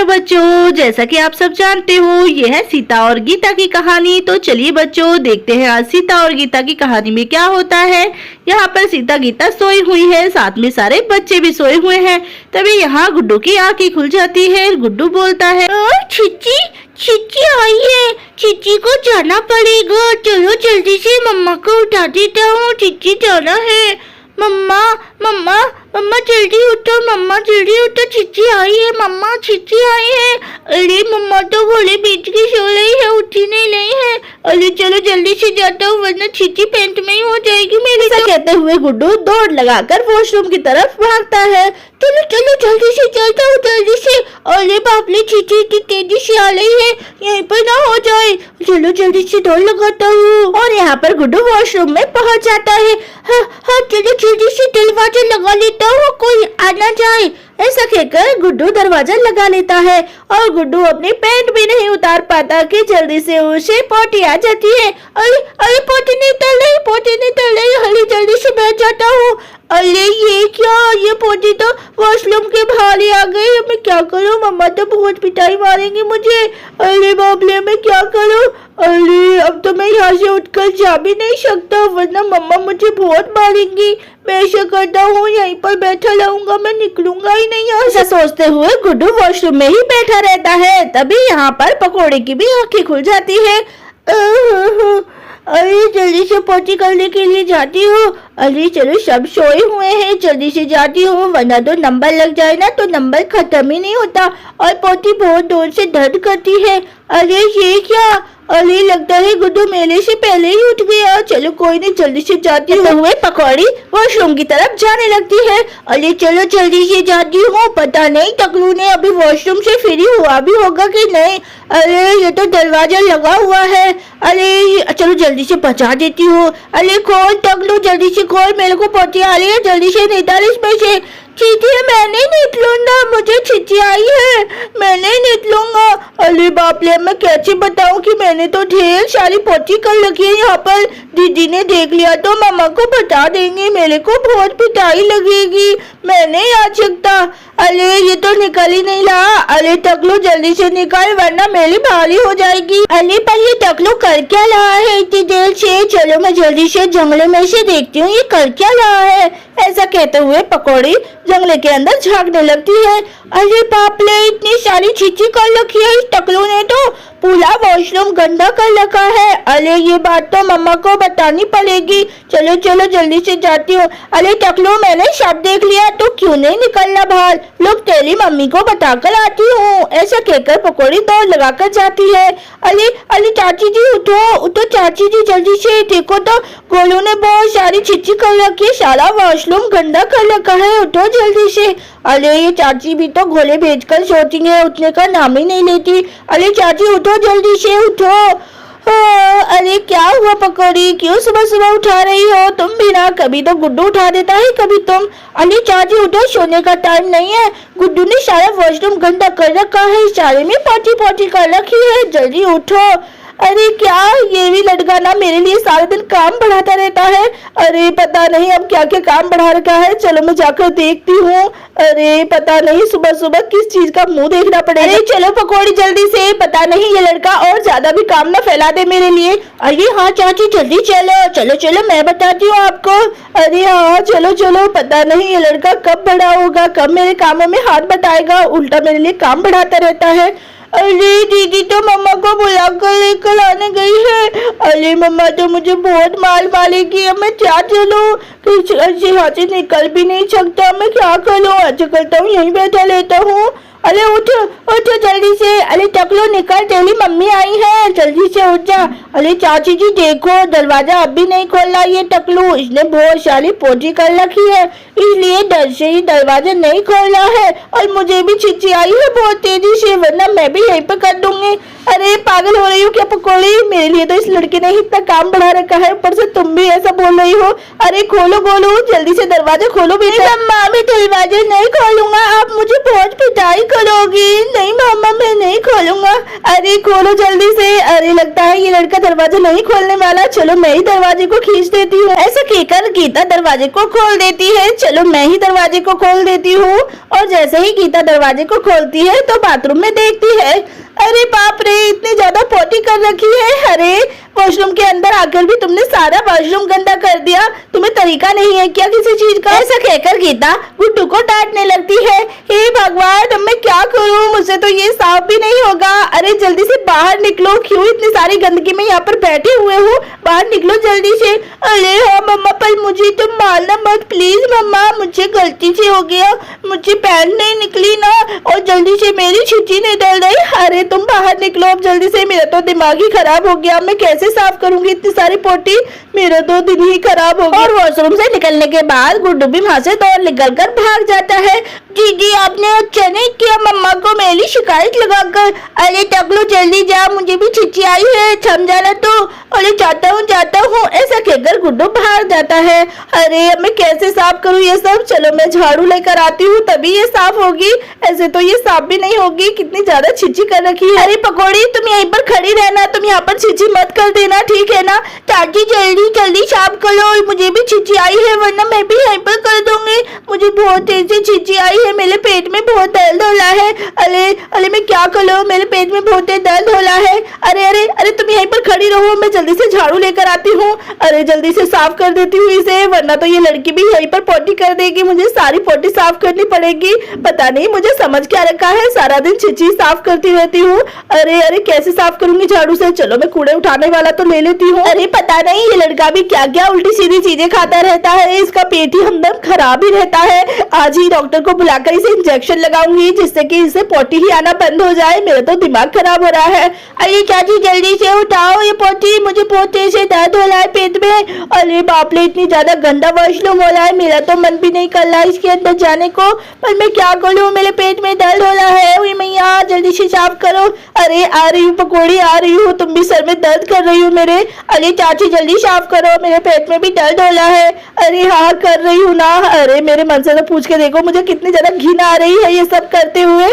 बच्चों, जैसा कि आप सब जानते हो ये है सीता और गीता की कहानी। तो चलिए बच्चों देखते हैं आज सीता और गीता की कहानी में क्या होता है। यहाँ पर सीता गीता सोई हुई है, साथ में सारे बच्चे भी सोए हुए हैं। तभी यहाँ गुड्डू की आंखें खुल जाती है। गुड्डू बोलता है, चिच्ची चिच्ची आई है, चिच्ची को जाना पड़ेगा। चलो जल्दी से मम्मा को उठा देता हूँ, चिच्ची जाना है। मम्मा मम्मा मम्मा जल्दी उठो, मम्मा जल्दी उठो, चिच्ची आई है, मम्मा चिच्ची आई है। अरे मम्मा तो घोड़े बीच की सो रही है, उठी नहीं है। अरे चलो जल्दी से जाता हूँ वरना चिच्ची पेंट में ही हो जाएगी मेरी। ऐसा कहते हुए गुड्डू दौड़ लगाकर वॉशरूम की तरफ भागता है। चलो चलो जल्दी से चलता हूँ जल्दी से। अरे बाप रे चिच्ची इतनी तेजी से आ रही है, यहीं पर ना हो जाए। चलो जल्दी से दौड़ लगाता हूँ। और यहाँ पर गुड्डू वॉशरूम में पहुँच जाता है। हाँ चलो जल्दी से दरवाजा लगा लेता हूँ, कोई आ ना जाए। ऐसा कहकर गुड्डू दरवाजा लगा लेता है और गुड्डू अपनी पैंट भी नहीं उतार पाता कि जल्दी से उसे पोटी आ जाती है। अरे अरे पोटी नहीं तल रही, पोटी नहीं तल रही। अरे जल्दी से बैठ जाता हूँ। अरे ये क्या, ये पोटी तो वॉशरूम के बाहर ही आ गई। मैं क्या करूँ, मम्मा तो बहुत पिटाई मारेंगी मुझे। अरे बाप रे मैं क्या करूँ। अरे अब तो मैं यहाँ से उठकर जा भी नहीं सकता वरना मम्मा मुझे बहुत मारेंगी। मैं ऐसा करता हूँ यहीं पर बैठा रहूंगा, मैं निकलूंगा ही नहीं यहाँ से। ऐसा सोचते हुए गुड्डू वॉशरूम में ही बैठा रहता है। तभी यहाँ पर पकोड़े की भी आंखें खुल जाती है। अरे जल्दी से पोटी करने के लिए जाती हूँ। अरे चलो सब सोए हुए हैं, जल्दी से जाती हूँ वरना तो नंबर लग जाए ना तो नंबर खत्म ही नहीं होता और पोटी बहुत जोर से दर्द करती है। अरे ये क्या, अरे लगता है गुड्डू मेले से पहले ही उठ गया। चलो कोई नहीं जल्दी से जाती हूँ। पकौड़ी वॉशरूम की तरफ जाने लगती है। अरे चलो जल्दी से जाती हूँ। पता नहीं टकलू ने अभी वॉशरूम से फ्री हुआ भी होगा कि नहीं। अरे ये तो दरवाजा लगा हुआ है। अरे चलो जल्दी से बचा देती हूँ। अरे खोल टकलू, जल्दी से खोल, मेरे को पोटी आ रही है, जल्दी से निकाल इसमें से। चिट्ठी मैं नहीं निकलूंगा, मुझे चिट्ठी आई है, मैं नहीं निकलूंगा। अरे बाप रे मैं कैसे बताऊं कि मैंने तो ढेर सारी पोटी कर रखी है। यहाँ पर दीदी ने देख लिया तो मामा को बता देंगे, मेरे को बहुत पिटाई लगेगी, मैं नहीं आ सकता। अरे ये तो निकल ही नहीं रहा। अरे टकलू जल्दी से निकाल वरना मेरी भारी हो जाएगी। अरे पर ये टकलू कर क्या रहा है इतनी देर से। चलो मैं जल्दी से जंगले में से देखती हूँ ये कर क्या रहा है। ऐसा कहते हुए पकौड़ी जंगले के अंदर झांकने लगती है। अरे बाप रे इतनी सारी चीची कर रखी है इस टकलू ने, तो पूरा वॉशरूम गंदा कर रखा है। अरे ये बात तो मम्मा को बतानी पड़ेगी। चलो चलो जल्दी से जाती हूँ। अरे टकलू मैंने सब देख लिया, तो क्यों नहीं निकलना बाहर, लोग तेरी मम्मी को बताकर आती हूँ। ऐसा कहकर पकौड़ी दौड़ लगाकर जाती है। अरे अरे चाची जी उठो उठो चाची जी जल्दी से, देखो तो गोलू ने बहुत सारी चिच्ची कर रखी है, सारा वॉशरूम गंदा कर रखा है, उठो जल्दी से। अरे ये चाची भी तो घोड़े भेजकर सोती है, उठने का नाम ही नहीं लेती। अरे चाची उठो जल्दी से उठो। अरे क्या हुआ पकौड़ी, क्यों सुबह सुबह उठा रही हो तुम भी ना, कभी तो गुड्डू उठा देता है कभी तुम। अरे चाची उठो, सोने का टाइम नहीं है। गुड्डू ने सारा वॉशरूम गंदा कर रखा है, सारे में पोटी पोटी कर रखी है, जल्दी उठो। अरे क्या, ये भी लड़का ना मेरे लिए सारा दिन काम बढ़ाता रहता है। अरे पता नहीं अब क्या क्या काम बढ़ा रखा है, चलो मैं जाकर देखती हूँ। अरे पता नहीं सुबह सुबह किस चीज का मुंह देखना पड़ेगा। अरे चलो पकौड़ी जल्दी से, पता नहीं ये लड़का और ज्यादा भी काम ना फैला दे मेरे लिए। अरे हाँ चाची जल्दी चलो चलो चलो, मैं बताती हूँ आपको। अरे हाँ चलो चलो, पता नहीं ये लड़का कब बड़ा होगा, कब मेरे कामों में हाथ बटाएगा, उल्टा मेरे लिए काम बढ़ाता रहता है। अरे दीदी तो मम्मा को बुलाकर लेकर आने गई है। अरे मम्मा तो मुझे बहुत मार मारेगी, अब मैं क्या चलूं, कुछ यहाँ से निकल भी नहीं सकता, मैं क्या करूं। अच्छा करता हूँ यहीं बैठा लेता हूँ। अरे उठो उठो जल्दी से। अरे टकलू निकल, तेरी मम्मी आई है, जल्दी से उठ जा। अरे चाची जी देखो दरवाजा अब भी नहीं खोल रहा ये टकलू, इसने बहुत सारी पोटी कर रखी है, इसलिए डर से ही दरवाजा नहीं खोल रहा है। और मुझे भी चिच्ची आई है बहुत तेजी से, वरना मैं भी यहीं पर कर दूंगी। अरे पागल हो रही हो क्या पकौड़ी, मेरे लिए तो इस लड़के ने इतना काम बढ़ा रखा है, ऊपर से तुम भी ऐसा बोल रही हो। अरे खोलो गोलू, जल्दी से दरवाजा खोलो बेटा। मम्मा मैं दरवाजा नहीं खोलूंगा, आप मुझे बहुत पिटाई करोगी। नहीं मामा मैं नहीं खोलूंगा। अरे खोलो जल्दी से। अरे लगता है ये लड़का दरवाजा नहीं खोलने वाला। चलो मैं ही दरवाजे को खींच देती हूँ। ऐसा कहकर गीता दरवाजे को खोल देती है। चलो मैं ही दरवाजे को खोल देती हूँ। और जैसे ही गीता दरवाजे को खोलती है तो बाथरूम में देखती है, अरे बाप रे, इतनी ज्यादा पोटी कर रखी है। अरे वॉशरूम के अंदर आकर भी तुमने सारा वॉशरूम गंदा कर दिया। तुम्हें तरीका नहीं है क्या किसी चीज का? ऐसा कहकर गीता गुड्डू को डांटने लगती है। हे भगवान, अब मैं क्या करूं? मुझसे तो ये साफ भी नहीं होगा। अरे जल्दी से बाहर निकलो। क्यों इतनी सारी गंदगी में यहाँ पर बैठे हुए हो? बाहर निकलो जल्दी से। अरे हाँ मम्मा, पर मुझे तुम मारना मत प्लीज मम्मा, मुझे गलती से हो गया। मुझे पैंट नहीं निकली ना, और जल्दी से मेरी छिची नहीं डल रही। अरे तुम बाहर निकलो अब जल्दी से। मेरा तो दिमाग ही खराब हो गया। मैं कैसे साफ करूंगी इतनी सारी पोटी? मेरा तो दिन ही खराब हो गया। और वॉशरूम से निकलने के बाद गुड्डू भी वहां से दौड़ निकल कर भाग जाता है। दीदी आपने अच्छा नहीं किया मम्मा को मेरी शिकायत लगाकर। अरे टकलू जल्दी जा, मुझे भी छिची आई है, समझाना तो। अरे जाता हूँ ऐसा कहकर गुड्डू बाहर जाता है। अरे अब मैं कैसे साफ करूँ ये सब? चलो मैं झाड़ू लेकर आती हूँ तभी ये साफ होगी, ऐसे तो ये साफ भी नहीं होगी। कितनी ज्यादा छिची कर रखी है। अरे पकौड़ी तुम यहीं पर खड़ी रहना, तुम यहाँ पर छिची मत कर देना, ठीक है ना? चाची जल्दी जल्दी साफ करो, मुझे भी छिची आई है, वरना मैं भी यहीं पर कर दूंगी। मुझे बहुत तेज से छिची आई है, मेरे पेट में बहुत दर्द हो रहा है। अरे मैं क्या करूं, मेरे पेट में बहुत तेज दर्द हो रहा है। अरे तुम यहीं पर खड़ी रहो, मैं जल्दी से झाड़ू लेकर आती हूँ। अरे जल्दी से साफ कर देती हूँ इसे, वरना तो ये लड़की भी यहीं पर पोटी कर देगी। मुझे सारी पोटी साफ करनी पड़ेगी। पता नहीं मुझे समझ क्या रखा है, सारा दिन छिची साफ करती रहती हूँ। अरे कैसे साफ करूंगी झाड़ू से? चलो मैं कूड़े उठाने वाला तो ले लेती हूँ। अरे पता नहीं ये लड़का भी क्या क्या उल्टी सीधी चीजें खाता रहता है, इसका पेट ही हमदम खराब ही रहता है। आज ही डॉक्टर को बुलाकर इसे इंजेक्शन लगाऊंगी जिससे कि इसे पोटी ही आना बंद हो जाए। मेरा तो दिमाग खराब हो रहा है। अरे चाची जल्दी से उठाओ ये पोटी, मुझे बहुत तेज से दर्द हो रहा है पेट में। अरे बाप रे, इतनी ज्यादा गंदा वॉशरूम हो रहा है, मेरा तो मन भी नहीं कर रहा है इसके अंदर जाने को। पर मैं क्या करूँ, मेरे पेट में दर्द हो रहा है। मैया जल्दी से साफ करो। अरे आ रही हूँ पकौड़ी, आ रही हूँ। तुम भी सर में दर्द कर रही हो मेरे। अरे चाची जल्दी साफ करो, मेरे पेट में भी दर्द हो रहा है। अरे हाँ कर रही हूँ ना। अरे मेरे मन से तो पूछ के देखो, मुझे कितनी ज्यादा घिन आ रही है ये सब करते हुए।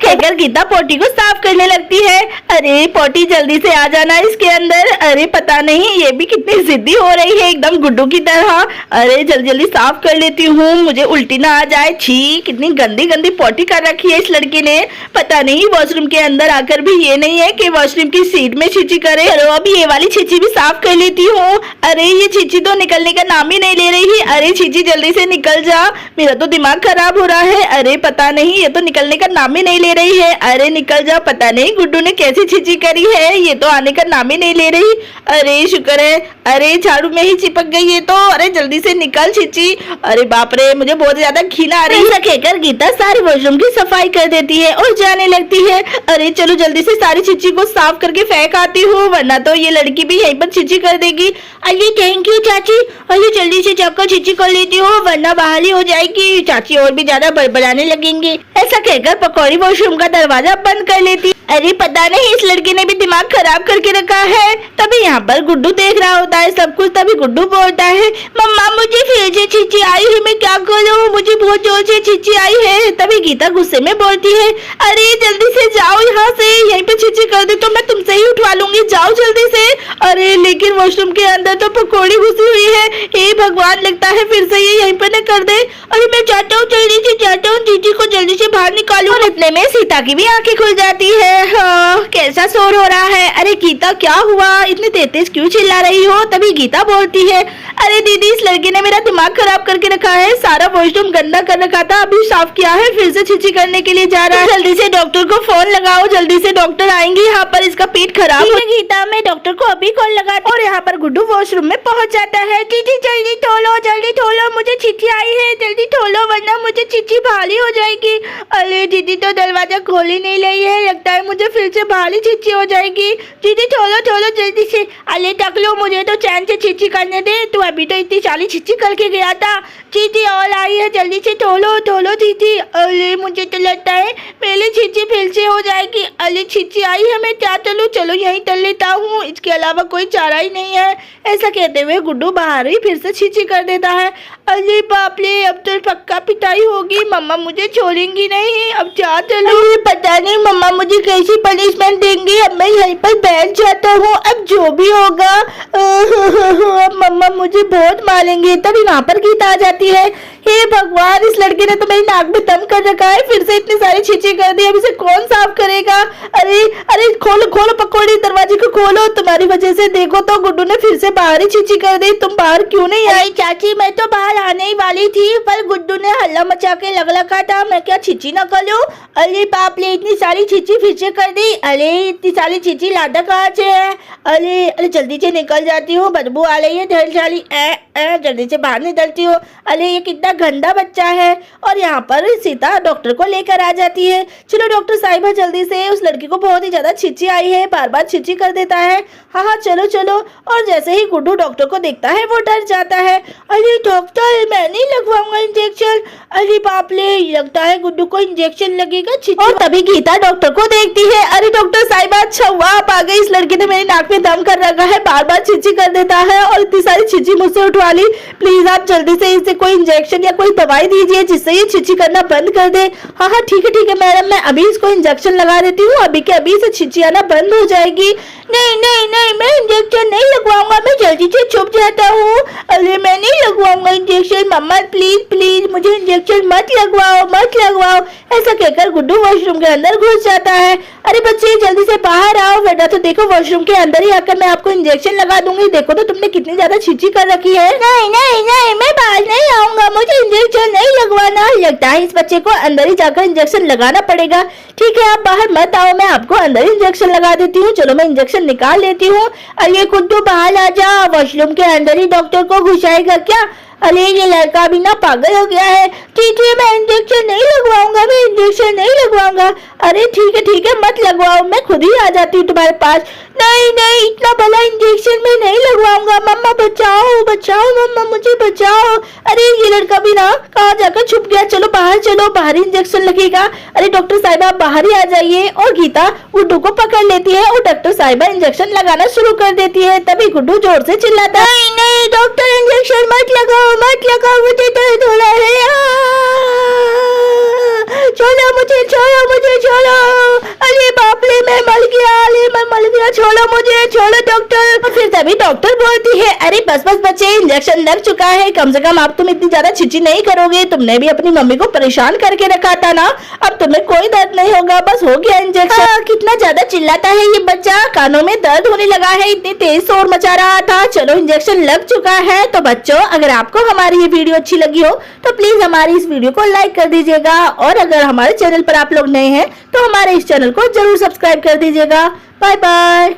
कहकर गीता पोटी को साफ करने लगती है। अरे पोटी जल्दी से आ जाना इसके अंदर। अरे पता नहीं ये भी कितनी जिद्दी हो रही है, एकदम गुड्डू की तरह। अरे जल्दी जल्दी साफ कर लेती हूँ, मुझे उल्टी ना आ जाए। छी, कितनी गंदी गंदी पोटी कर रखी है इस लड़की ने। पता नहीं वॉशरूम के अंदर आकर भी ये नहीं है कि वॉशरूम की सीट में छिची करे। चलो अभी ये वाली छिची भी साफ कर लेती हूँ। अरे ये छिची तो निकलने का नाम ही नहीं ले रही। अरे छिची जल्दी से निकल जा, मेरा तो दिमाग खराब हो रहा है। अरे पता नहीं ये तो निकलने का नाम ही नहीं ले रही है। अरे निकल जा, पता नहीं गुड्डू ने कैसी छिची करी है, ये तो आने का नाम ही नहीं ले रही। अरे शुक्र है, अरे झाड़ू में ही चिपक गई ये तो। अरे जल्दी से निकल छिची। अरे बाप रे, मुझे बहुत ज्यादा घिन आ रही है। कहकर गीता सारी वॉशरूम की सफाई कर देती है और जाने लगती है। अरे चलो जल्दी से सारी छिची को साफ करके फेंक आती हूँ, वरना तो ये लड़की भी यहीं पर छिची कर देगी। अरे थैंक यू चाची। अरे जल्दी से जाकर छिची कर लेती हूँ, वरना बहाली हो जाएगी, चाची और भी ज्यादा बड़बड़ाने लगेंगी। ऐसा कहकर पकौड़ी वॉशरूम का दरवाजा बंद कर लेती। अरे पता नहीं इस लड़की ने भी दिमाग खराब करके रखा है। तभी यहाँ पर गुड्डू देख रहा होता है सब कुछ। तभी गुड्डू बोलता है, मम्मा मुझे फिर से छिची आई है, मैं क्या करूँ, मुझे बहुत जोर से छिची आई है। तभी गीता गुस्से में बोलती है, अरे जल्दी से जाओ यहाँ से, यहीं पे छिची कर दे तो मैं तुमसे ही उठवा लूंगी, जाओ जल्दी से। अरे लेकिन वॉशरूम के अंदर तो पकौड़ी घुसी हुई है। हे भगवान, लगता है फिर से ये यहीं पर न कर दे। अरे मैं जाता हूँ, जल्दी से जाता हूँ, जीजी को जल्दी से बाहर निकालूं। और इतने में सीता की भी आंखें खुल जाती है। हाँ, कैसा शोर हो रहा है? अरे गीता क्या हुआ, इतनी तेज क्यों चिल्ला रही हो? तभी गीता बोलती है, अरे दीदी इस लड़की ने मेरा दिमाग खराब करके रखा है, सारा वॉशरूम गंदा कर रखा था, अभी साफ किया है, फिर से छिची करने के लिए जा रहा है। जल्दी से डॉक्टर को फोन लगाओ, जल्दी से डॉक्टर आएंगे यहाँ पर, इसका पेट खराब है। गीता मैं डॉक्टर को अभी कॉल लगा। और यहाँ पर गुड्डू वॉशरूम में पहुँच जाता है। दीदी जल्दी थोलो, मुझे छिची आई है, जल्दी थोलो वरना मुझे छिची भारी हो जाएगी। अरे दीदी तो दरवाजा खोल ही नहीं रही है, लगता है मुझे फिर से भारी छिच्ची हो जाएगी। दीदी थोलो थोलो जल्दी से। अरे टकलू मुझे तो चैन से छिच्ची करने दे, तू अभी तो इतनी सारी छिच्ची करके गया था। दीदी और आई है, जल्दी से थोलो थोलो दीदी। अरे मुझे तो लगता है पहले छिच्ची फिर से हो जाएगी। अरे छिच्ची आई है, मैं क्या तलूं? चलो यहीं तल लेता हूँ, इसके अलावा कोई चारा ही नहीं है। ऐसा कहते हुए गुड्डू बाहर ही फिर से छिच्ची कर देता है। अरे बाप रे, अब तो पक्का पिटाई होगी, मम्मा मुझे छोड़ेंगी नहीं। अब क्या चलूं? पता नहीं मम्मा मुझे कैसी पनिशमेंट देंगी। अब मैं यहीं पर बैठ जाता हूँ, अब जो भी होगा। अब मम्मा मुझे बहुत मारेंगे। तभी वहाँ पर गीता आ जाती है। हे भगवान, इस लड़के ने तो मेरी नाक में दम कर रखा है, फिर से इतनी सारी छिच्ची कर दी। अब इसे कौन साफ करेगा? अरे अरे खोलो खोलो पकौड़ी, दरवाजे को खोलो। तुम्हारी वजह से देखो तो गुड्डू ने फिर से बाहर ही छिच्ची कर दी। तुम बाहर क्यों नहीं आई? चाची मैं तो बाहर आने ही वाली थी, पर गुड्डू ने हल्ला मचा के लग रखा था, मैं क्या छिच्ची न कर लूं? अरे बाप रे, इतनी सारी छिच्ची फिर से कर दी। अरे इतनी सारी छिच्ची लादा कहाँ से है? अरे अरे जल्दी से निकल जाती हूँ, बदबू आ रही है ढेर सारी। जल्दी से बाहर निकलती हूँ। अरे ये कितना गंदा बच्चा है। और यहाँ पर सीता डॉक्टर को लेकर आ जाती है। चलो डॉक्टर साहिबा जल्दी से, उस लड़की को बहुत ही ज्यादा छिच्ची आई है, बार बार छिच्ची कर देता है। हाँ हाँ चलो चलो। और जैसे ही गुड्डू डॉक्टर को देखता है वो डर जाता है। अरे डॉक्टर मैं नहीं लगवाऊंगा इंजेक्शन। अरे बाप रे, लगता है गुड्डू को इंजेक्शन लगेगा छिच्ची। और तभी गीता डॉक्टर को देखती है। अरे डॉक्टर साहिबा अच्छा हुआ आप आ गई, इस लड़की ने मेरी नाक में दम कर रखा है, बार बार छिच्ची कर देता है और इतनी सारी छिच्ची मुझसे उठवा ली। प्लीज आप जल्दी से इसे कोई इंजेक्शन या कोई दवाई दीजिए जिससे ये छिच्ची करना बंद कर दे। हाँ हाँ ठीक है मैडम, मैं अभी इसको इंजेक्शन लगा देती हूँ, अभी के अभी से छिच्ची आना बंद हो जाएगी। नहीं नहीं नहीं, मैं इंजेक्शन नहीं लगवाऊंगा, मैं जल्दी से छुप जाता हूँ। अरे मैं नहीं लगवाऊंगा इंजेक्शन, मम्मा प्लीज प्लीज मुझे इंजेक्शन मत लगवाओ मत लगवाओ। ऐसा कहकर गुड्डू वॉशरूम के अंदर घुस जाता है। अरे बच्चे जल्दी से बाहर आओ, वरना तो देखो वॉशरूम के अंदर ही आकर मैं आपको इंजेक्शन लगा दूंगी। देखो तो तुमने कितनी ज्यादा छिच्ची कर रखी है। नहीं नहीं नहीं, मैं बाहर नहीं आऊंगा, मुझे इंजेक्शन नहीं लगवाना। लगता है इस बच्चे को अंदर ही जाकर इंजेक्शन लगाना पड़ेगा। ठीक है आप बाहर मत आओ, मैं आपको अंदर इंजेक्शन लगा देती हूँ। चलो मैं इंजेक्शन निकाल लेती हूँ। अरे गुड्डू बाहर आ जा, वॉशरूम के अंदर ही डॉक्टर को घुसाएगा क्या? अरे ये लड़का भी ना पागल हो गया है। ठीक है मैं इंजेक्शन नहीं लगवाऊंगा, मैं इंजेक्शन नहीं लगवाऊंगा। अरे ठीक है मत लगवाओ, मैं खुद ही आ जाती हूँ तुम्हारे पास। नहीं नहीं, इतना बड़ा इंजेक्शन मैं नहीं लगवाऊंगा। मम्मा बचाओ बचाओ, मम्मा मुझे बचाओ। अरे ये लड़का भी ना कहाँ जाकर छुप गया। चलो बाहर ही इंजेक्शन लगेगा। अरे डॉक्टर साहिबा आप बाहर ही आ जाइए। और गीता गुड्डू को पकड़ लेती है और डॉक्टर साहिबा इंजेक्शन लगाना शुरू कर देती है। तभी गुड्डू जोर से चिल्लाता है, नहीं नहीं डॉक्टर इंजेक्शन मत लगाओ, मुझे दर्द हो रहा है। छोड़ो मुझे छोड़ो। अरे बाप रे मैं मर गया, छोड़ो डॉक्टर। फिर तभी डॉक्टर बोलती है, अरे बस बच्चे इंजेक्शन लग चुका है, कम से कम आप तुम इतनी ज्यादा छिच्ची नहीं करोगे। तुमने भी अपनी मम्मी को परेशान करके रखा था ना, अब तुम्हें कोई दर्द नहीं होगा, बस हो गया इंजेक्शन। कितना ज्यादा चिल्लाता है ये बच्चा, कानों में दर्द होने लगा है, इतनी तेज शोर मचा रहा था। चलो इंजेक्शन लग चुका है। तो बच्चों अगर आपको हमारी ये वीडियो अच्छी लगी हो तो प्लीज हमारी इस वीडियो को लाइक कर दीजिएगा। और अगर हमारे चैनल पर आप लोग नए हैं तो हमारे इस चैनल को जरूर सब्सक्राइब कर दीजिएगा। Bye bye.